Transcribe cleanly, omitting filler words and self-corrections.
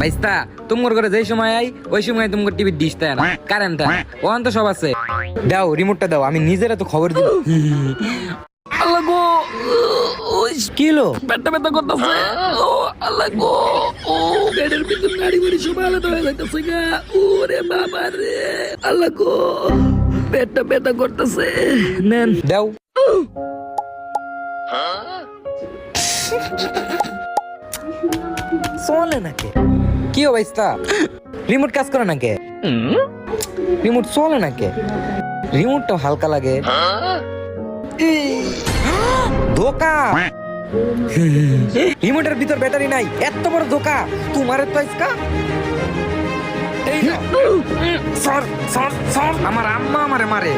ভাইস্তা তোমার ঘরে যেই সময় আই ওই সময় তোমার টিভি ডিশ তাই না কারেন্ট ওখান তো সব আছে। দাও রিমোটটা দাও, আমি নিজের তো খবর দিব। আল্লাহ গো, কি হলো? পেটটা ব্যথা করতেছে। ও আল্লাহ গো, ও পেটের ভিতর নাড়ি বাড়ি সব আলাদা হয়ে যাইতেছে গা। ওরে বাবা রে, আল্লাহ গো, পেটটা ব্যথা করতেছে। নেন দাও। চলে নাকি? কি ও ভাইস্তা, রিমোট কাজ করে নাকি? রিমোট চলে নাকি? রিমোটটা হালকা লাগে। ধোকা, রিমোটের ভিতর ব্যাটারি নাই, এত বড় ধোকা তোমার তো আজকা। এই না, সর সর সর, আমার আম্মা আমারে মারে।